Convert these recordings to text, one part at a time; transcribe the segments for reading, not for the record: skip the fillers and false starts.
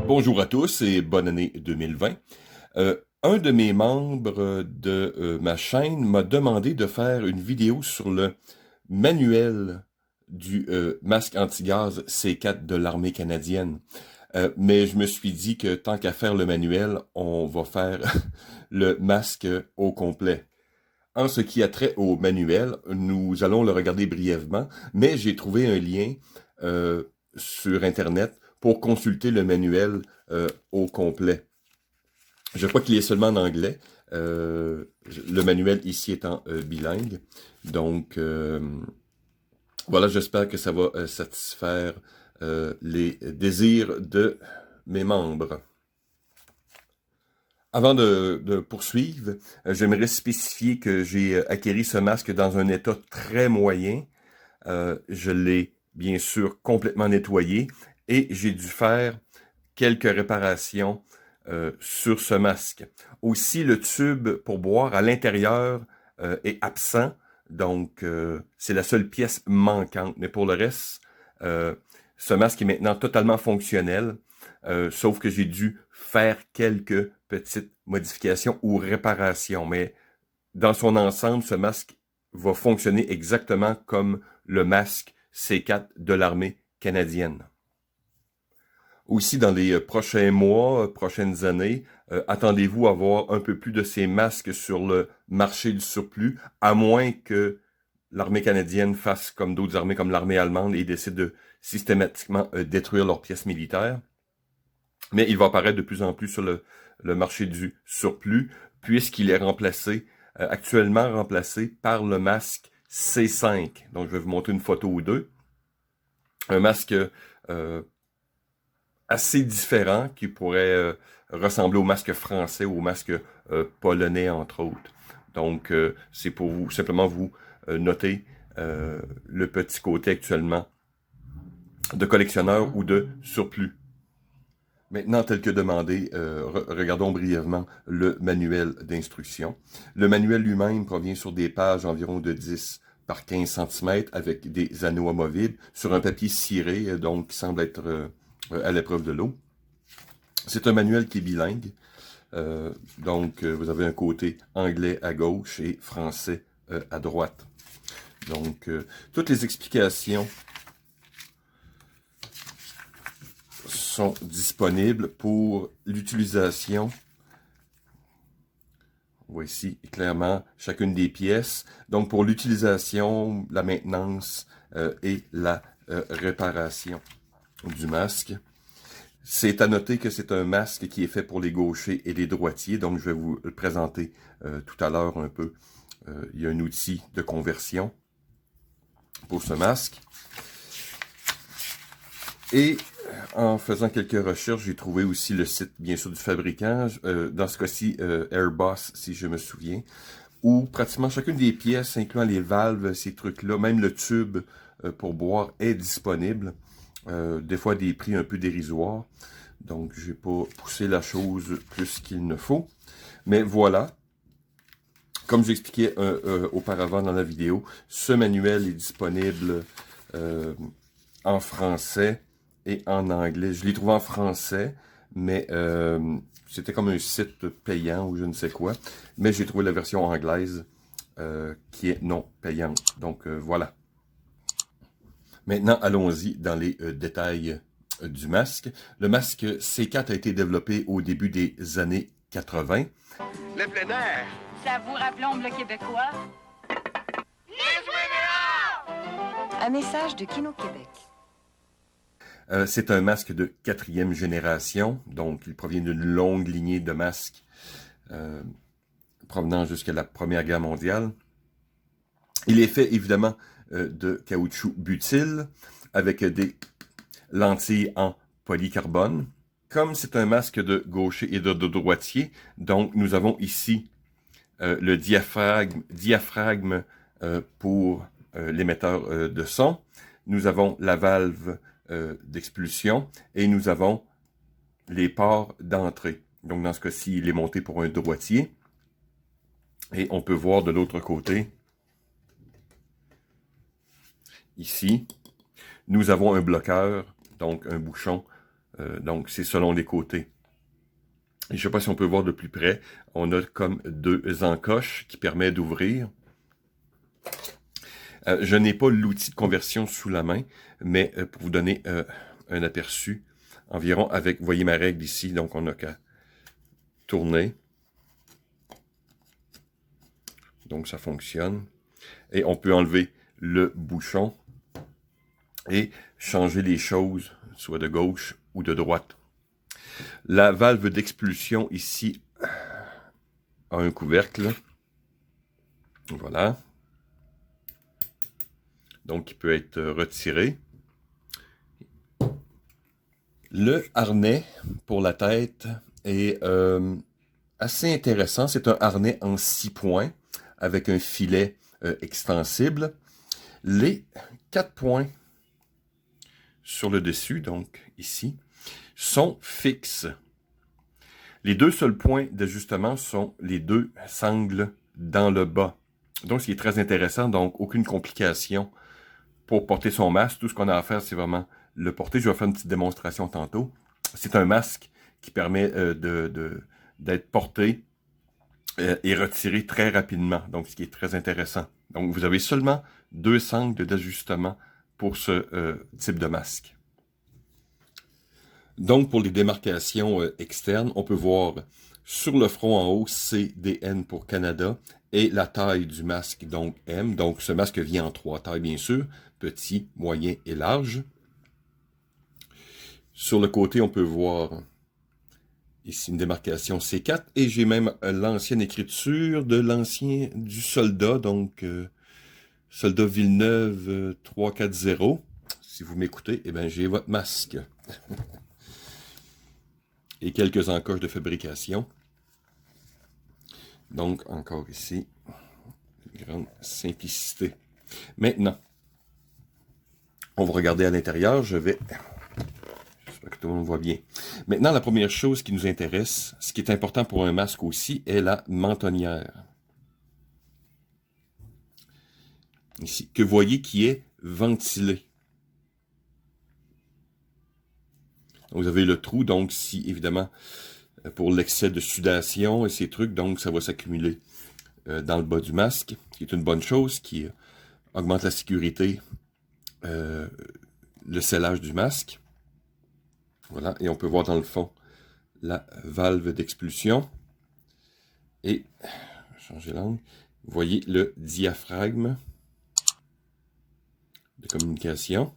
Bonjour à tous et bonne année 2020. Un de mes membres de ma chaîne m'a demandé de faire une vidéo sur le manuel du masque anti-gaz C4 de l'armée canadienne. Mais je me suis dit que tant qu'à faire le manuel, on va faire le masque au complet. En ce qui a trait au manuel, nous allons le regarder brièvement, mais j'ai trouvé un lien sur Internet pour consulter le manuel au complet. Je crois qu'il est seulement en anglais, le manuel ici étant bilingue. Donc, voilà, j'espère que ça va satisfaire les désirs de mes membres. Avant de poursuivre, j'aimerais spécifier que j'ai acquéri ce masque dans un état très moyen. Je l'ai bien sûr complètement nettoyé et j'ai dû faire quelques réparations sur ce masque. Aussi, le tube pour boire à l'intérieur est absent, donc c'est la seule pièce manquante. Mais pour le reste, ce masque est maintenant totalement fonctionnel, sauf que j'ai dû faire quelques petites modifications ou réparations. Mais dans son ensemble, ce masque va fonctionner exactement comme le masque C4 de l'armée canadienne. Aussi, dans les prochains mois, prochaines années, attendez-vous à voir un peu plus de ces masques sur le marché du surplus, à moins que l'armée canadienne fasse comme d'autres armées, comme l'armée allemande, et décide de systématiquement détruire leurs pièces militaires. Mais il va apparaître de plus en plus sur le marché du surplus, puisqu'il est remplacé, actuellement remplacé par le masque C5. Donc, je vais vous montrer une photo ou deux. Un masque assez différent qui pourrait ressembler au masque français ou au masque polonais, entre autres. Donc, c'est pour vous simplement vous noter le petit côté actuellement de collectionneur ou de surplus. Maintenant, tel que demandé, regardons brièvement le manuel d'instruction. Le manuel lui-même provient sur des pages environ de 10 par 15 cm avec des anneaux amovibles sur un papier ciré, donc qui semble être à l'épreuve de l'eau. C'est un manuel qui est bilingue. Donc, vous avez un côté anglais à gauche et français à droite. Donc, toutes les explications sont disponibles pour l'utilisation. On voit ici clairement chacune des pièces. Donc, pour l'utilisation, la maintenance et la réparation du masque. C'est à noter que c'est un masque qui est fait pour les gauchers et les droitiers. Donc, je vais vous le présenter tout à l'heure un peu. Il y a un outil de conversion pour ce masque. Et en faisant quelques recherches, j'ai trouvé aussi le site, bien sûr, du fabricant, dans ce cas-ci, Airboss, si je me souviens, où pratiquement chacune des pièces, incluant les valves, ces trucs-là, même le tube pour boire, est disponible. Des fois, des prix un peu dérisoires. Donc, je n'ai pas poussé la chose plus qu'il ne faut. Mais voilà. Comme j'expliquais auparavant dans la vidéo, ce manuel est disponible en français et en anglais. Je l'ai trouvé en français, mais c'était comme un site payant ou je ne sais quoi. Mais j'ai trouvé la version anglaise qui est non payante. Donc voilà. Maintenant, allons-y dans les détails du masque. Le masque C4 a été développé au début des années 80. Le plein air. Ça vous rappelons le québécois? Un message de Kino Québec. C'est un masque de 4e génération, donc il provient d'une longue lignée de masques provenant jusqu'à la Première Guerre mondiale. Il est fait évidemment de caoutchouc butyl avec des lentilles en polycarbone. Comme c'est un masque de gaucher et de droitier, donc nous avons ici le diaphragme pour l'émetteur de son. Nous avons la valve d'expulsion et nous avons les ports d'entrée. Donc dans ce cas-ci, il est monté pour un droitier. Et on peut voir de l'autre côté, ici, nous avons un bloqueur, donc un bouchon Donc, c'est selon les côtés. Et je ne sais pas si on peut voir de plus près. On a comme deux encoches qui permettent d'ouvrir. Je n'ai pas l'outil de conversion sous la main, mais pour vous donner un aperçu, environ avec, vous voyez ma règle ici, donc on n'a qu'à tourner. Donc ça fonctionne. Et on peut enlever le bouchon et changer les choses, soit de gauche ou de droite. La valve d'expulsion ici a un couvercle. Voilà. Donc, il peut être retiré. Le harnais pour la tête est assez intéressant. C'est un harnais en 6 points avec un filet extensible. Les 4 points sur le dessus, donc ici, sont fixes. Les 2 seuls points d'ajustement sont les 2 sangles dans le bas. Donc, ce qui est très intéressant, donc aucune complication pour porter son masque. Tout ce qu'on a à faire, c'est vraiment le porter. Je vais faire une petite démonstration tantôt. C'est un masque qui permet d'être porté et retiré très rapidement. Donc, ce qui est très intéressant. Donc, vous avez seulement 2 sangles d'ajustement pour ce type de masque. Donc, pour les démarcations externes, on peut voir sur le front en haut, CDN pour Canada, et la taille du masque, donc M. Donc, ce masque vient en 3 tailles, bien sûr, petit, moyen et large. Sur le côté, on peut voir ici une démarcation C4, et j'ai même l'ancienne écriture du soldat, donc soldat Villeneuve 340. Si vous m'écoutez, eh bien, j'ai votre masque. Et quelques encoches de fabrication. Donc, encore ici, une grande simplicité. Maintenant, on va regarder à l'intérieur. J'espère que tout le monde voit bien. Maintenant, la première chose qui nous intéresse, ce qui est important pour un masque aussi, est la mentonnière. Ici, que vous voyez qui est ventilée. Vous avez le trou, donc si, évidemment, pour l'excès de sudation et ces trucs, donc ça va s'accumuler dans le bas du masque, qui est une bonne chose, qui augmente la sécurité, le scellage du masque. Voilà, et on peut voir dans le fond la valve d'expulsion. Et, je vais changer l'angle, vous voyez le diaphragme de communication.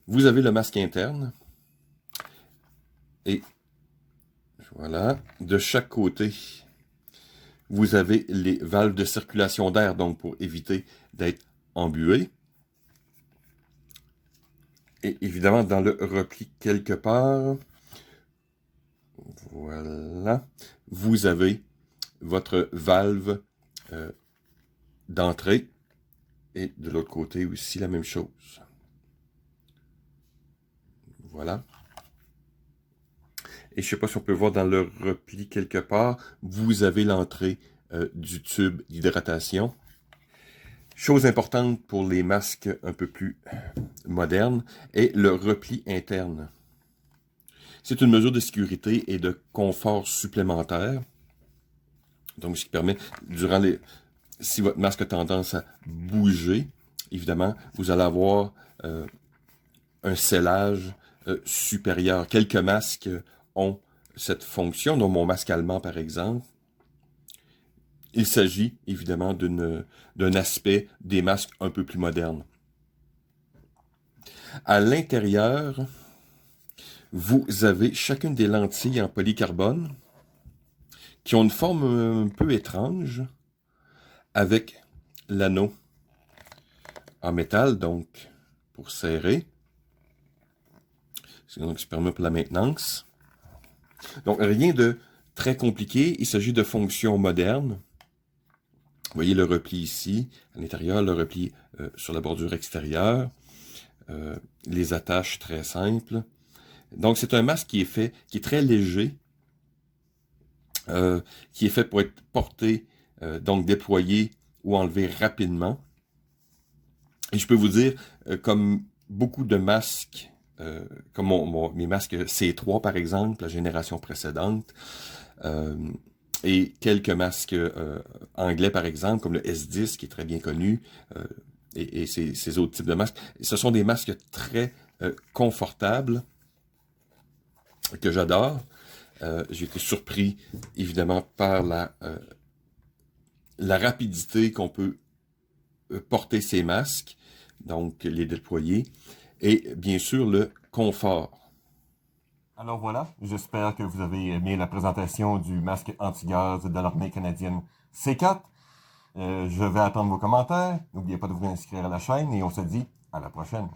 Vous avez le masque interne. Et voilà, de chaque côté, vous avez les valves de circulation d'air, donc pour éviter d'être embué. Et évidemment, dans le repli quelque part, voilà, vous avez votre valve d'entrée. Et de l'autre côté aussi, la même chose. Voilà. Et je ne sais pas si on peut voir dans le repli quelque part, vous avez l'entrée du tube d'hydratation. Chose importante pour les masques un peu plus modernes est le repli interne. C'est une mesure de sécurité et de confort supplémentaire. Donc, ce qui permet, si votre masque a tendance à bouger, évidemment, vous allez avoir un scellage supérieur. Quelques masques ont cette fonction, dont mon masque allemand, par exemple. Il s'agit, évidemment, d'un aspect des masques un peu plus modernes. À l'intérieur, vous avez chacune des lentilles en polycarbone qui ont une forme un peu étrange avec l'anneau en métal, donc pour serrer. C'est donc ce qui permet pour la maintenance. Donc, rien de très compliqué. Il s'agit de fonctions modernes. Vous voyez le repli ici, à l'intérieur, le repli sur la bordure extérieure. Les attaches très simples. Donc, c'est un masque qui est très léger, qui est fait pour être porté, donc déployé ou enlevé rapidement. Et je peux vous dire, comme beaucoup de masques comme mes masques C3 par exemple, la génération précédente, et quelques masques anglais par exemple, comme le S10 qui est très bien connu, et ces autres types de masques. Ce sont des masques très confortables que j'adore. J'ai été surpris évidemment par la rapidité qu'on peut porter ces masques, donc les déployer, et bien sûr le confort. Alors voilà, j'espère que vous avez aimé la présentation du masque anti-gaz de l'armée canadienne C4. Je vais attendre vos commentaires. N'oubliez pas de vous inscrire à la chaîne et on se dit à la prochaine.